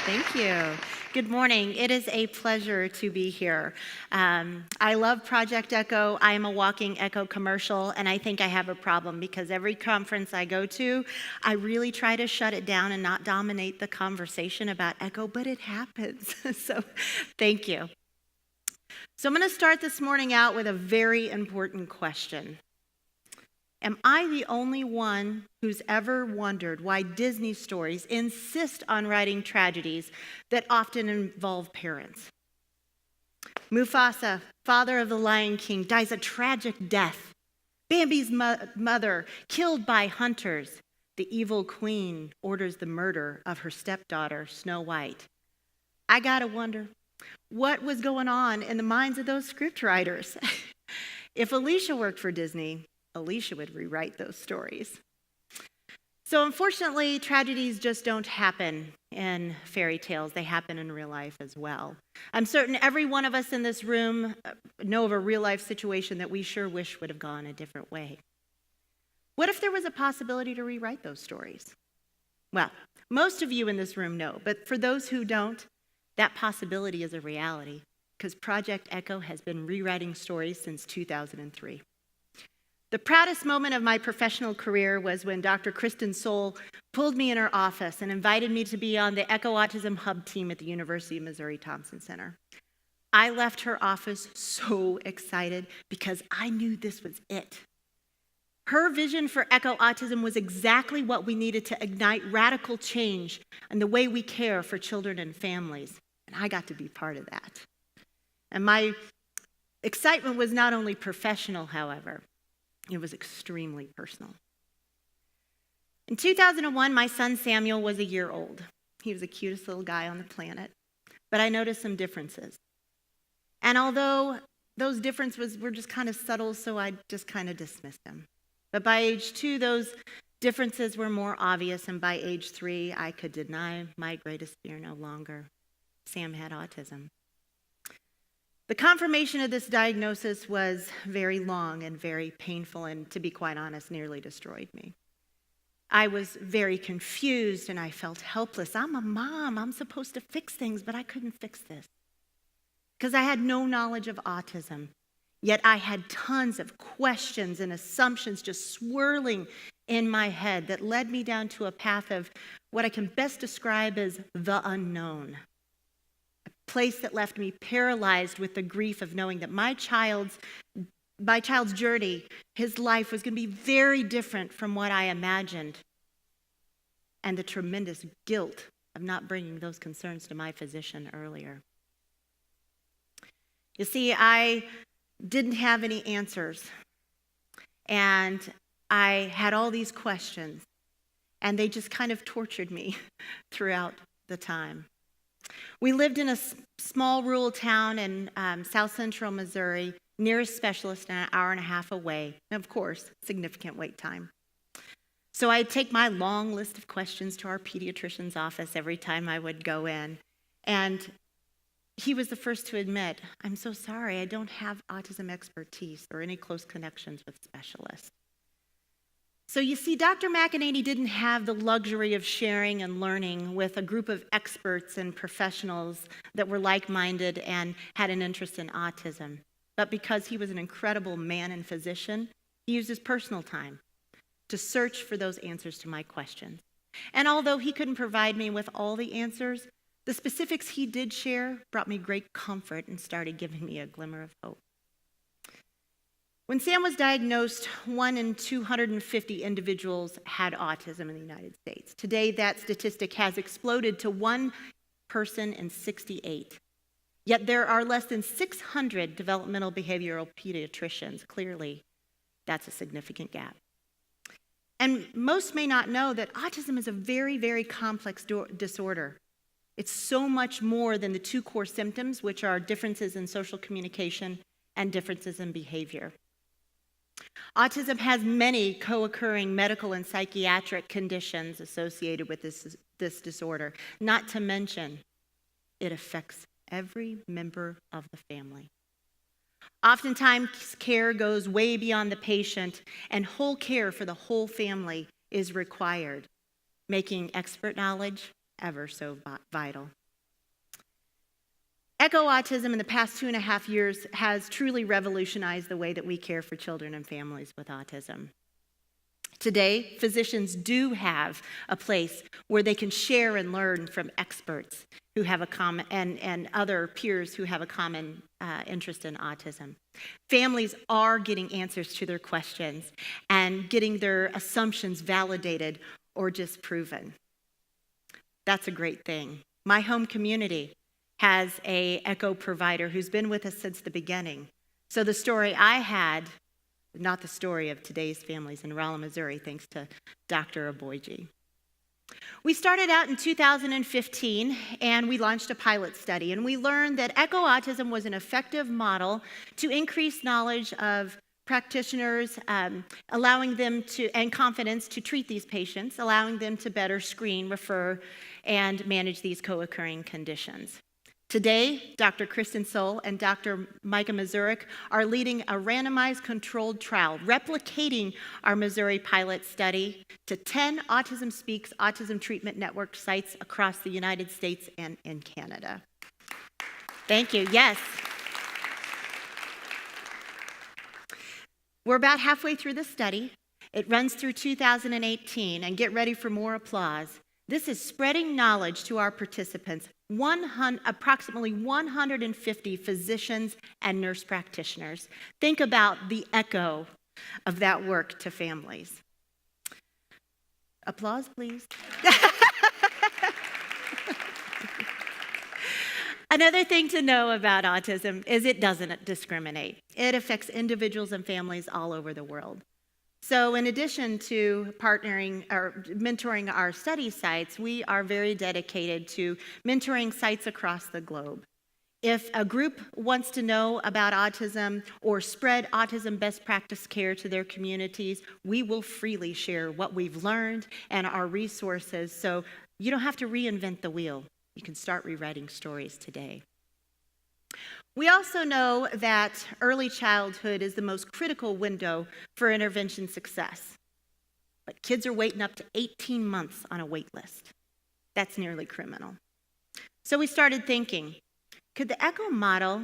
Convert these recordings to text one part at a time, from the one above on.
Thank you. Good morning. It is a pleasure to be here. I love Project Echo. I am a walking Echo commercial, and I think I have a problem because every conference I go to, I really try to shut it down and not dominate the conversation about Echo, but it happens. So thank you. So I'm going to start this morning out with a very important question. Am I the only one who's ever wondered why Disney stories insist on writing tragedies that often involve parents? Mufasa, father of the Lion King, dies a tragic death. Bambi's mother, killed by hunters. The evil queen orders the murder of her stepdaughter, Snow White. I gotta wonder, what was going on in the minds of those scriptwriters? If Alicia worked for Disney, Alicia would rewrite those stories. So unfortunately, tragedies just don't happen in fairy tales. They happen in real life as well. I'm certain every one of us in this room know of a real life situation that we sure wish would have gone a different way. What if there was a possibility to rewrite those stories? Well, most of you in this room know, but for those who don't, that possibility is a reality because Project Echo has been rewriting stories since 2003. The proudest moment of my professional career was when Dr. Kristen Soul pulled me in her office and invited me to be on the Echo Autism Hub team at the University of Missouri Thompson Center. I left her office so excited because I knew this was it. Her vision for Echo Autism was exactly what we needed to ignite radical change in the way we care for children and families, and I got to be part of that. And my excitement was not only professional, however. It was extremely personal. In 2001, my son Samuel was a year old. He was the cutest little guy on the planet, but I noticed some differences. And although those differences were just kind of subtle, so I just kind of dismissed them. But by age 2, those differences were more obvious, and by age 3, I could deny my greatest fear no longer. Sam had autism. The confirmation of this diagnosis was very long and very painful and, to be quite honest, nearly destroyed me. I was very confused and I felt helpless. I'm a mom. I'm supposed to fix things, but I couldn't fix this because I had no knowledge of autism. Yet I had tons of questions and assumptions just swirling in my head that led me down to a path of what I can best describe as the unknown. Place that left me paralyzed with the grief of knowing that my child's journey, his life was going to be very different from what I imagined, and the tremendous guilt of not bringing those concerns to my physician earlier. You see, I didn't have any answers, and I had all these questions, and they just kind of tortured me throughout the time. We lived in a small rural town in south central Missouri, nearest specialist an hour and a half away, and of course, significant wait time. So I'd take my long list of questions to our pediatrician's office every time I would go in, and he was the first to admit, I'm so sorry, I don't have autism expertise or any close connections with specialists. So you see, Dr. McEnany didn't have the luxury of sharing and learning with a group of experts and professionals that were like-minded and had an interest in autism. But because he was an incredible man and physician, he used his personal time to search for those answers to my questions. And although he couldn't provide me with all the answers, the specifics he did share brought me great comfort and started giving me a glimmer of hope. When Sam was diagnosed, 1 in 250 individuals had autism in the United States. Today, that statistic has exploded to 1 person in 68. Yet there are less than 600 developmental behavioral pediatricians. Clearly, that's a significant gap. And most may not know that autism is a very, very complex disorder. It's so much more than the 2 core symptoms, which are differences in social communication and differences in behavior. Autism has many co-occurring medical and psychiatric conditions associated with this disorder, not to mention it affects every member of the family. Oftentimes, care goes way beyond the patient, and whole care for the whole family is required, making expert knowledge ever so vital. Echo Autism in the past 2.5 years has truly revolutionized the way that we care for children and families with autism. Today, physicians do have a place where they can share and learn from experts who have a common, and other peers who have a common interest in autism. Families are getting answers to their questions and getting their assumptions validated or disproven. That's a great thing. My home community has an ECHO provider who's been with us since the beginning. So the story I had, not the story of today's families in Rolla, Missouri, thanks to Dr. Aboiji. We started out in 2015, and we launched a pilot study, and we learned that Echo Autism was an effective model to increase knowledge of practitioners, allowing them to, and confidence to treat these patients, allowing them to better screen, refer, and manage these co-occurring conditions. Today, Dr. Kristen Sohl and Dr. Micah Mazurek are leading a randomized controlled trial, replicating our Missouri pilot study to 10 Autism Speaks Autism Treatment Network sites across the United States and in Canada. Thank you. Yes. We're about halfway through the study. It runs through 2018, and get ready for more applause. This is spreading knowledge to our participants. Approximately 150 physicians and nurse practitioners. Think about the echo of that work to families. Applause, please. Another thing to know about autism is it doesn't discriminate. It affects individuals and families all over the world. So in addition to partnering or mentoring our study sites, we are very dedicated to mentoring sites across the globe. If a group wants to know about autism or spread autism best practice care to their communities, we will freely share what we've learned and our resources, so you don't have to reinvent the wheel. You can start rewriting stories today. We also know that early childhood is the most critical window for intervention success. But kids are waiting up to 18 months on a wait list. That's nearly criminal. So we started thinking, could the ECHO model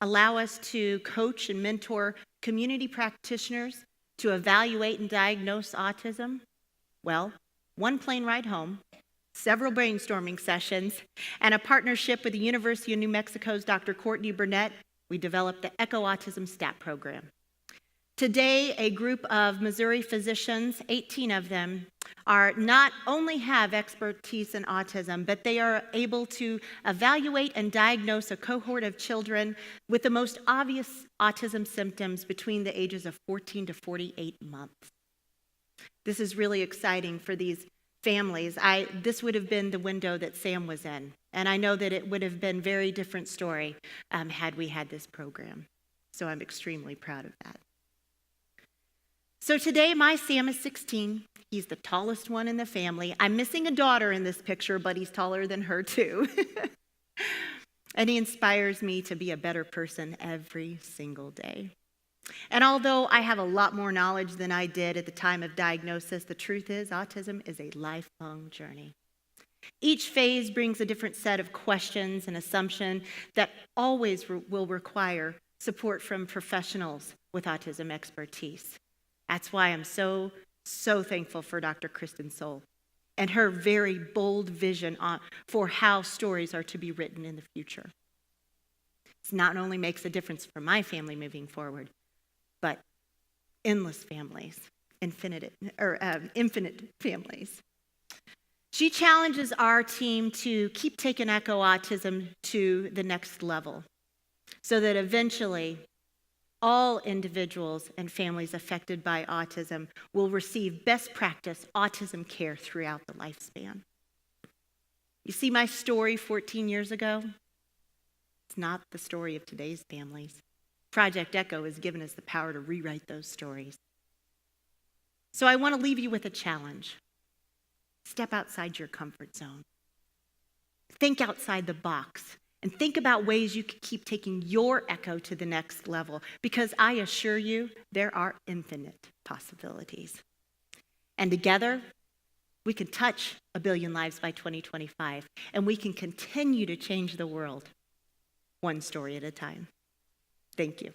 allow us to coach and mentor community practitioners to evaluate and diagnose autism? Well, one plane ride home, several brainstorming sessions, and a partnership with the University of New Mexico's Dr. Courtney Burnett, we developed the ECHO Autism STAT program. Today, a group of Missouri physicians, 18 of them, are not only have expertise in autism, but they are able to evaluate and diagnose a cohort of children with the most obvious autism symptoms between the ages of 14 to 48 months. This is really exciting for these families. This would have been the window that Sam was in, and I know that it would have been a very different story had we had this program. So I'm extremely proud of that. So today, my Sam is 16. He's the tallest one in the family. I'm missing a daughter in this picture, but he's taller than her too. And he inspires me to be a better person every single day. And although I have a lot more knowledge than I did at the time of diagnosis, the truth is autism is a lifelong journey. Each phase brings a different set of questions and assumptions that always will require support from professionals with autism expertise. That's why I'm so thankful for Dr. Kristen Sohl and her very bold vision for how stories are to be written in the future. This not only makes a difference for my family moving forward, but endless families, infinite families. She challenges our team to keep taking ECHO Autism to the next level so that eventually all individuals and families affected by autism will receive best practice autism care throughout the lifespan. You see my story 14 years ago? It's not the story of today's families. Project ECHO has given us the power to rewrite those stories. So I want to leave you with a challenge. Step outside your comfort zone. Think outside the box and think about ways you can keep taking your ECHO to the next level, because I assure you there are infinite possibilities. And together, we can touch 1 billion lives by 2025, and we can continue to change the world. one story at a time. Thank you.